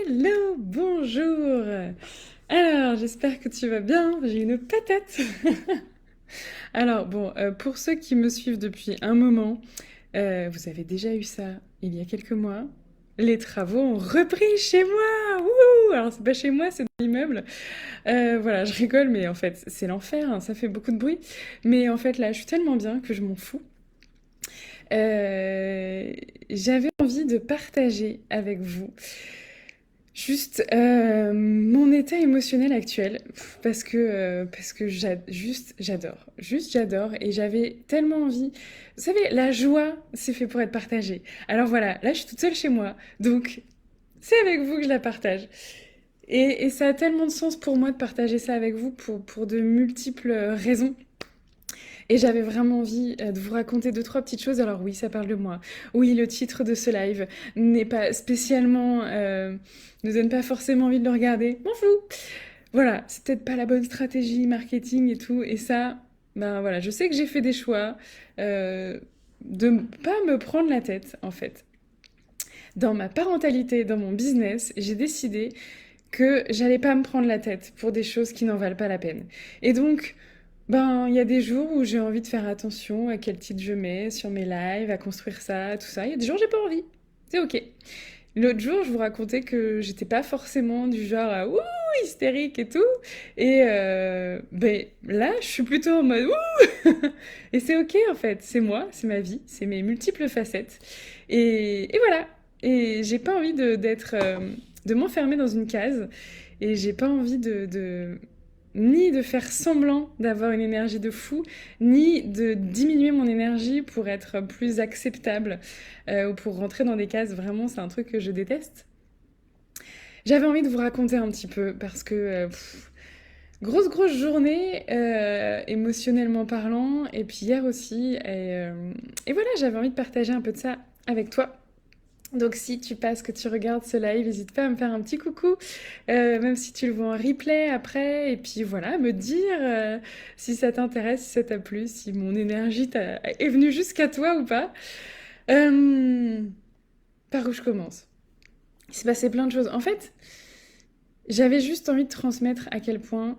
Hello, bonjour. Alors, j'espère que tu vas bien. J'ai une patate. Alors, bon, pour ceux qui me suivent depuis un moment, vous avez déjà eu ça il y a quelques mois. Les travaux ont repris chez moi. Wouhou. Alors, c'est pas chez moi, c'est dans l'immeuble. Voilà, je rigole, mais en fait, c'est l'enfer, hein, ça fait beaucoup de bruit. Mais en fait, là, je suis tellement bien que je m'en fous. Euh, J'avais envie de partager avec vous juste mon état émotionnel actuel, parce que j'adore, juste j'adore, et j'avais tellement envie. Vous savez, la joie, c'est fait pour être partagée. Alors voilà, là je suis toute seule chez moi, donc c'est avec vous que je la partage. Et ça a tellement de sens pour moi de partager ça avec vous pour de multiples raisons. Et j'avais vraiment envie de vous raconter deux, trois petites choses. Alors oui, ça parle de moi. Oui, le titre de ce live n'est pas spécialement... ne donne pas forcément envie de le regarder. M'en fous. Voilà, c'est peut-être pas la bonne stratégie marketing et tout. Et ça, ben voilà, je sais que j'ai fait des choix de pas me prendre la tête, en fait. Dans ma parentalité, dans mon business, j'ai décidé que j'allais pas me prendre la tête pour des choses qui n'en valent pas la peine. Et donc, ben, il y a des jours où j'ai envie de faire attention à quel titre je mets sur mes lives, à construire ça, tout ça. Il y a des jours où j'ai pas envie. C'est ok. L'autre jour, je vous racontais que j'étais pas forcément du genre à ouh, hystérique et tout. Et ben là, je suis plutôt en mode ouh. Et c'est ok en fait. C'est moi, c'est ma vie, c'est mes multiples facettes. Et voilà. Et j'ai pas envie de m'enfermer dans une case. Et j'ai pas envie ni de faire semblant d'avoir une énergie de fou, ni de diminuer mon énergie pour être plus acceptable ou pour rentrer dans des cases. Vraiment, c'est un truc que je déteste. J'avais envie de vous raconter un petit peu parce que grosse journée émotionnellement parlant, et puis hier aussi. Et voilà, j'avais envie de partager un peu de ça avec toi. Donc si tu passes, que tu regardes ce live, n'hésite pas à me faire un petit coucou, même si tu le vois en replay après, et puis voilà, me dire si ça t'intéresse, si ça t'a plu, si mon énergie est venue jusqu'à toi ou pas. Euh, Par où je commence? Il s'est passé plein de choses. En fait, j'avais juste envie de transmettre à quel point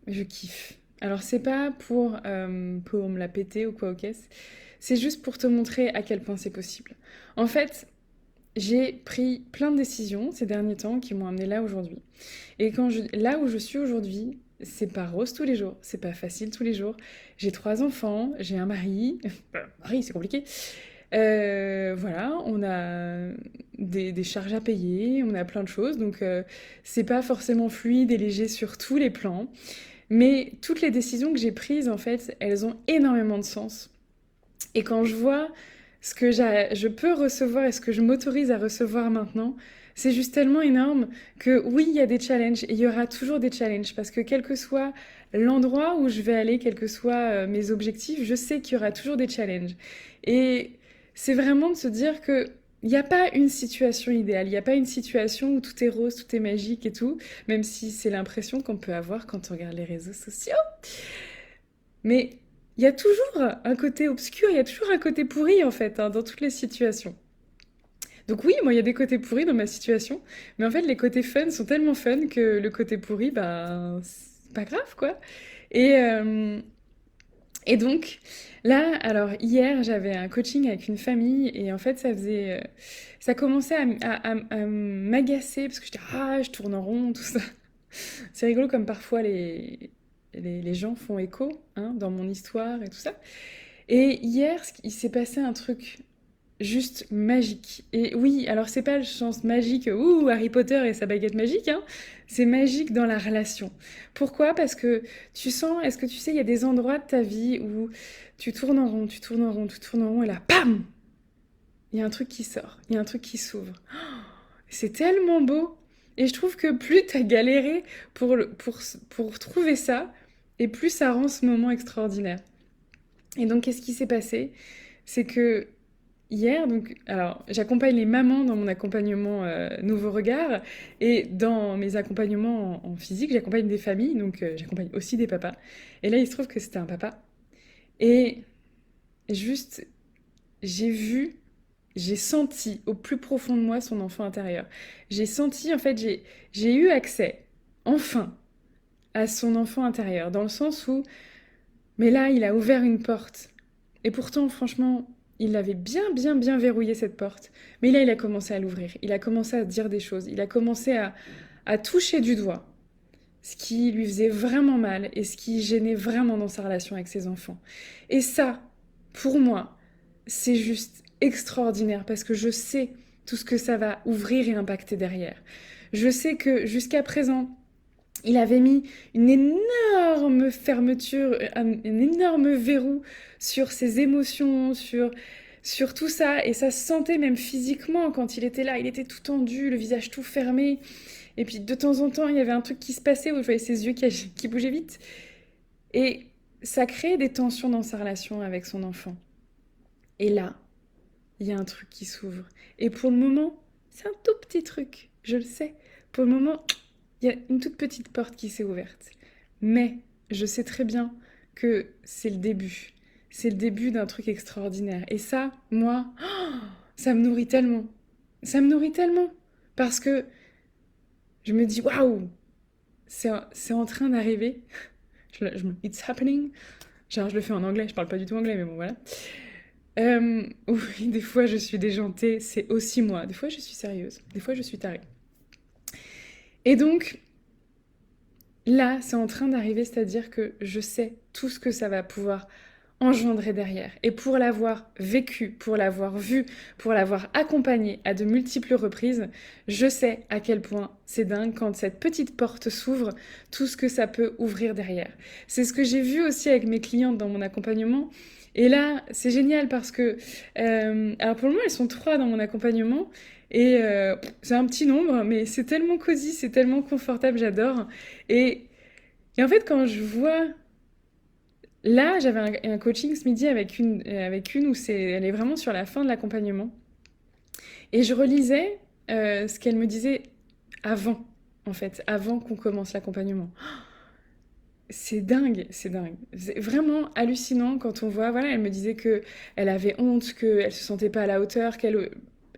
je kiffe. Alors c'est pas pour me la péter ou quoi, ok, c'est juste pour te montrer à quel point c'est possible. En fait, j'ai pris plein de décisions ces derniers temps qui m'ont amené là aujourd'hui. Et là où je suis aujourd'hui, c'est pas rose tous les jours, c'est pas facile tous les jours. J'ai trois enfants, j'ai un mari. Mari, c'est compliqué. Voilà, on a des charges à payer, on a plein de choses, donc c'est pas forcément fluide et léger sur tous les plans. Mais toutes les décisions que j'ai prises, en fait, elles ont énormément de sens. Et quand je vois ce que je peux recevoir et ce que je m'autorise à recevoir maintenant, c'est juste tellement énorme que oui, il y a des challenges et il y aura toujours des challenges parce que quel que soit l'endroit où je vais aller, quels que soient mes objectifs, je sais qu'il y aura toujours des challenges. Et c'est vraiment de se dire que il n'y a pas une situation idéale, il n'y a pas une situation où tout est rose, tout est magique et tout, même si c'est l'impression qu'on peut avoir quand on regarde les réseaux sociaux. Mais il y a toujours un côté obscur, il y a toujours un côté pourri en fait, hein, dans toutes les situations. Donc oui, moi il y a des côtés pourris dans ma situation, mais en fait les côtés fun sont tellement fun que le côté pourri, ben c'est pas grave quoi. Et, euh, et donc là, alors hier j'avais un coaching avec une famille et en fait ça commençait à m'agacer parce que j'étais ah je tourne en rond tout ça. C'est rigolo comme parfois les gens font écho hein, dans mon histoire et tout ça. Et hier, il s'est passé un truc juste magique. Et oui, alors c'est pas le sens magique, ouh, Harry Potter et sa baguette magique, hein. C'est magique dans la relation. Pourquoi? Parce que tu sens, est-ce que tu sais, il y a des endroits de ta vie où tu tournes en rond, tu tournes en rond, tu tournes en rond, et là, pam! Il y a un truc qui sort, il y a un truc qui s'ouvre. C'est tellement beau. Et je trouve que plus t'as galéré pour trouver ça, et plus ça rend ce moment extraordinaire. Et donc, qu'est-ce qui s'est passé? C'est que hier, donc, alors, j'accompagne les mamans dans mon accompagnement Nouveau Regard, et dans mes accompagnements en physique, j'accompagne des familles, donc j'accompagne aussi des papas. Et là, il se trouve que c'était un papa. Et juste, j'ai vu, j'ai senti au plus profond de moi son enfant intérieur. J'ai senti, en fait, j'ai eu accès, enfin, à son enfant intérieur, dans le sens où, mais là, il a ouvert une porte. Et pourtant, franchement, il avait bien verrouillé cette porte. Mais là, il a commencé à l'ouvrir. Il a commencé à dire des choses. Il a commencé à toucher du doigt ce qui lui faisait vraiment mal et ce qui gênait vraiment dans sa relation avec ses enfants. Et ça, pour moi, c'est juste extraordinaire parce que je sais tout ce que ça va ouvrir et impacter derrière. Je sais que jusqu'à présent, il avait mis une énorme fermeture, un énorme verrou sur ses émotions, sur tout ça. Et ça se sentait même physiquement quand il était là. Il était tout tendu, le visage tout fermé. Et puis de temps en temps, il y avait un truc qui se passait où je voyais ses yeux qui bougeaient vite. Et ça créait des tensions dans sa relation avec son enfant. Et là, il y a un truc qui s'ouvre. Et pour le moment, c'est un tout petit truc, je le sais. Pour le moment, il y a une toute petite porte qui s'est ouverte. Mais je sais très bien que c'est le début. C'est le début d'un truc extraordinaire. Et ça, moi, ça me nourrit tellement. Ça me nourrit tellement. Parce que je me dis, waouh, c'est en train d'arriver. It's happening. Genre, je le fais en anglais, je parle pas du tout anglais, mais bon, voilà. Oui, des fois je suis déjantée, c'est aussi moi. Des fois je suis sérieuse, des fois je suis tarée. Et donc, là, c'est en train d'arriver, c'est-à-dire que je sais tout ce que ça va pouvoir engendrer derrière. Et pour l'avoir vécu, pour l'avoir vu, pour l'avoir accompagné à de multiples reprises, je sais à quel point c'est dingue quand cette petite porte s'ouvre, tout ce que ça peut ouvrir derrière. C'est ce que j'ai vu aussi avec mes clientes dans mon accompagnement. Et là, c'est génial parce que, alors pour le moment, elles sont 3 dans mon accompagnement. Et c'est un petit nombre, mais c'est tellement cosy, c'est tellement confortable, j'adore. Et, et en fait, quand je vois là, j'avais un coaching ce midi avec une où elle est vraiment sur la fin de l'accompagnement. Et je relisais ce qu'elle me disait avant, en fait, avant qu'on commence l'accompagnement. C'est dingue, c'est dingue. C'est vraiment hallucinant quand on voit, voilà, elle me disait que elle avait honte, qu'elle se sentait pas à la hauteur,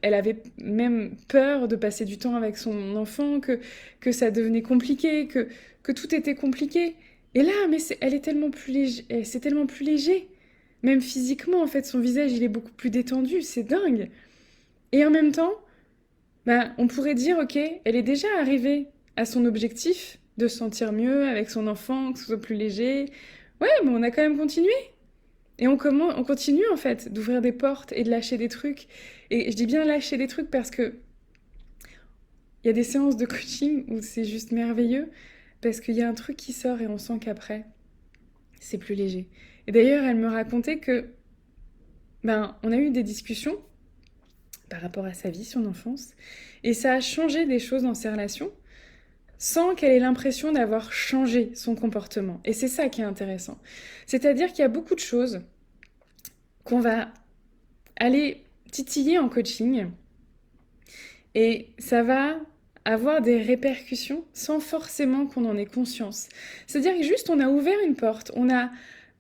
elle avait même peur de passer du temps avec son enfant, que ça devenait compliqué, que tout était compliqué. Et là, mais elle est tellement plus léger, c'est tellement plus léger. Même physiquement, en fait, son visage, il est beaucoup plus détendu, c'est dingue. Et en même temps, bah, on pourrait dire, ok, elle est déjà arrivée à son objectif de se sentir mieux avec son enfant, que ce soit plus léger. Ouais, mais on a quand même continué. Et on continue en fait d'ouvrir des portes et de lâcher des trucs. Et je dis bien lâcher des trucs parce que il y a des séances de coaching où c'est juste merveilleux parce qu'il y a un truc qui sort et on sent qu'après, c'est plus léger. Et d'ailleurs, elle me racontait que ben, on a eu des discussions par rapport à sa vie, son enfance, et ça a changé des choses dans ses relations sans qu'elle ait l'impression d'avoir changé son comportement. Et c'est ça qui est intéressant. C'est-à-dire qu'il y a beaucoup de choses qu'on va aller titiller en coaching et ça va avoir des répercussions sans forcément qu'on en ait conscience. C'est-à-dire que juste on a ouvert une porte, on a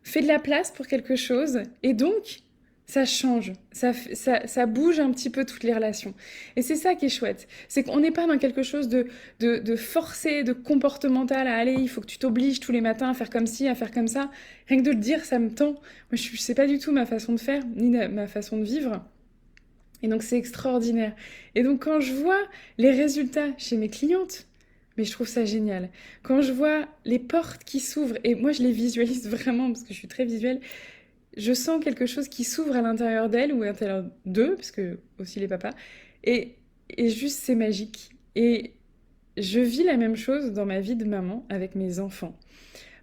fait de la place pour quelque chose et donc ça change, ça bouge un petit peu toutes les relations. Et c'est ça qui est chouette. C'est qu'on n'est pas dans quelque chose de forcé, de comportemental à aller, il faut que tu t'obliges tous les matins à faire comme ci, à faire comme ça. Rien que de le dire, ça me tend. Moi, c'est pas du tout ma façon de faire, ni ma façon de vivre. Et donc, c'est extraordinaire. Et donc, quand je vois les résultats chez mes clientes, mais je trouve ça génial. Quand je vois les portes qui s'ouvrent, et moi, je les visualise vraiment parce que je suis très visuelle, je sens quelque chose qui s'ouvre à l'intérieur d'elle ou à l'intérieur d'eux, parce que aussi les papas, et, et juste c'est magique. Et je vis la même chose dans ma vie de maman avec mes enfants.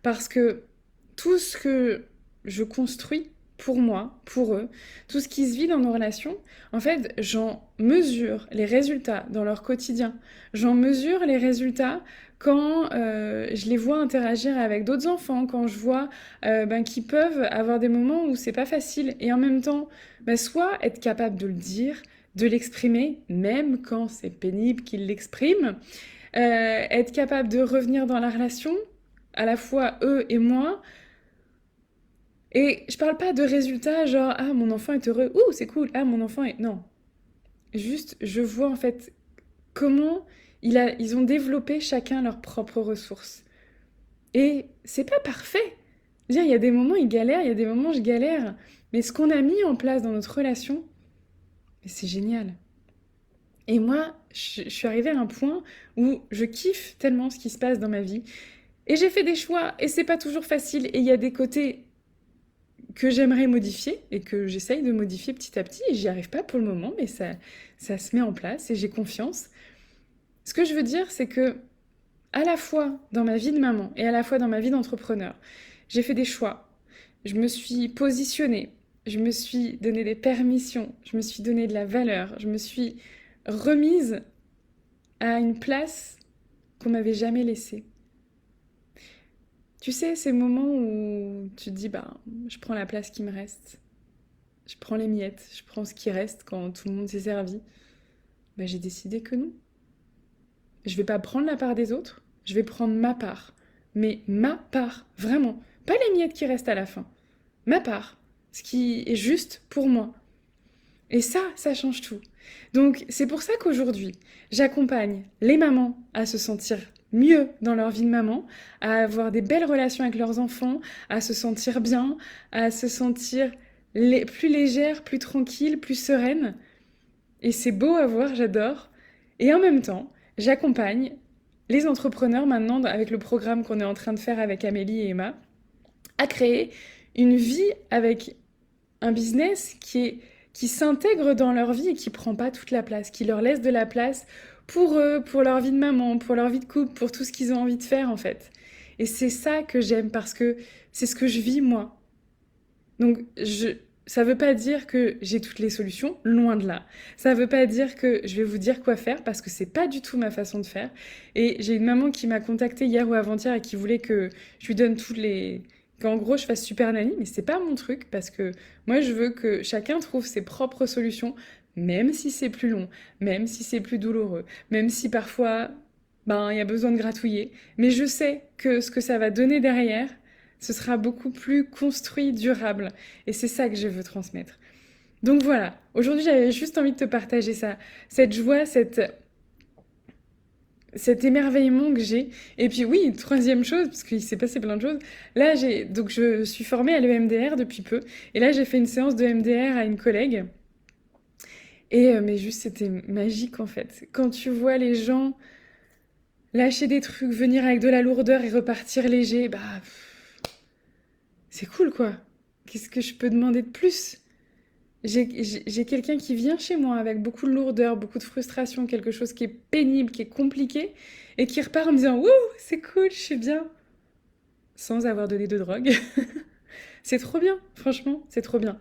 Parce que tout ce que je construis pour moi, pour eux, tout ce qui se vit dans nos relations, en fait, j'en mesure les résultats dans leur quotidien. J'en mesure les résultats quand je les vois interagir avec d'autres enfants, quand je vois qu'ils peuvent avoir des moments où c'est pas facile. Et en même temps, soit être capable de le dire, de l'exprimer, même quand c'est pénible qu'ils l'expriment, être capable de revenir dans la relation, à la fois eux et moi. Et je parle pas de résultats genre ah mon enfant est heureux, ouh c'est cool, ah mon enfant est... Non, Juste, je vois en fait comment ils ont développé chacun leurs propres ressources. Et c'est pas parfait. Je veux dire, il y a des moments, ils galèrent, il y a des moments, je galère. Mais ce qu'on a mis en place dans notre relation, mais c'est génial. Et moi, je suis arrivée à un point où je kiffe tellement ce qui se passe dans ma vie. Et j'ai fait des choix, et c'est pas toujours facile. Et il y a des côtés que j'aimerais modifier, et que j'essaye de modifier petit à petit. Et j'y arrive pas pour le moment, mais ça se met en place, et j'ai confiance. Ce que je veux dire, c'est que, à la fois dans ma vie de maman, et à la fois dans ma vie d'entrepreneur, j'ai fait des choix. Je me suis positionnée, je me suis donné des permissions, je me suis donné de la valeur, je me suis remise à une place qu'on m'avait jamais laissée. Tu sais, ces moments où tu te dis, bah, je prends la place qui me reste, je prends les miettes, je prends ce qui reste quand tout le monde s'est servi. Bah, j'ai décidé que non. Je vais pas prendre la part des autres, je vais prendre ma part. Mais ma part, vraiment. Pas les miettes qui restent à la fin. Ma part. Ce qui est juste pour moi. Et ça change tout. Donc c'est pour ça qu'aujourd'hui, j'accompagne les mamans à se sentir mieux dans leur vie de maman, à avoir des belles relations avec leurs enfants, à se sentir bien, à se sentir plus légère, plus tranquille, plus sereine. Et c'est beau à voir, j'adore. Et en même temps, j'accompagne les entrepreneurs maintenant avec le programme qu'on est en train de faire avec Amélie et Emma à créer une vie avec un business qui s'intègre dans leur vie et qui prend pas toute la place, qui leur laisse de la place pour eux, pour leur vie de maman, pour leur vie de couple, pour tout ce qu'ils ont envie de faire en fait. Et c'est ça que j'aime parce que c'est ce que je vis moi. Donc ça veut pas dire que j'ai toutes les solutions, loin de là. Ça veut pas dire que je vais vous dire quoi faire parce que c'est pas du tout ma façon de faire. Et j'ai une maman qui m'a contactée hier ou avant-hier et qui voulait que je lui donne toutes les qu'en gros je fasse super nanny, mais c'est pas mon truc parce que moi je veux que chacun trouve ses propres solutions, même si c'est plus long, même si c'est plus douloureux, même si parfois ben il y a besoin de gratouiller, mais je sais que ce que ça va donner derrière, ce sera beaucoup plus construit, durable, et c'est ça que je veux transmettre. Donc voilà, aujourd'hui j'avais juste envie de te partager ça, cette joie, cet émerveillement que j'ai. Et puis oui, troisième chose, parce qu'il s'est passé plein de choses. Là, donc je suis formée à l'EMDR depuis peu. Et là, j'ai fait une séance de MDR à une collègue. Et mais juste, c'était magique en fait. Quand tu vois les gens lâcher des trucs, venir avec de la lourdeur et repartir léger, bah c'est cool quoi. Qu'est-ce que je peux demander de plus? J'ai quelqu'un qui vient chez moi avec beaucoup de lourdeur, beaucoup de frustration, quelque chose qui est pénible, qui est compliqué, et qui repart en me disant «Wouh, c'est cool, je suis bien», sans avoir donné de drogue. C'est trop bien, franchement, c'est trop bien.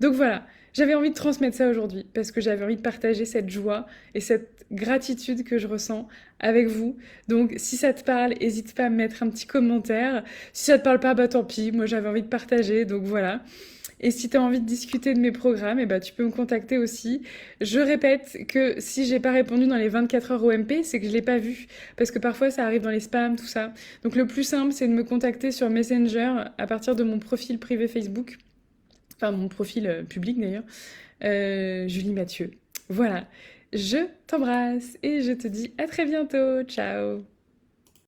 Donc voilà, j'avais envie de transmettre ça aujourd'hui, parce que j'avais envie de partager cette joie et cette gratitude que je ressens avec vous. Donc si ça te parle, n'hésite pas à me mettre un petit commentaire. Si ça te parle pas, bah tant pis, moi j'avais envie de partager, donc voilà. Et si tu as envie de discuter de mes programmes, eh ben, tu peux me contacter aussi. Je répète que si j'ai pas répondu dans les 24 heures au MP, c'est que je l'ai pas vu. Parce que parfois, ça arrive dans les spams, tout ça. Donc le plus simple, c'est de me contacter sur Messenger à partir de mon profil privé Facebook. Enfin, mon profil public d'ailleurs. Julie Mathieu. Voilà. Je t'embrasse et je te dis à très bientôt. Ciao.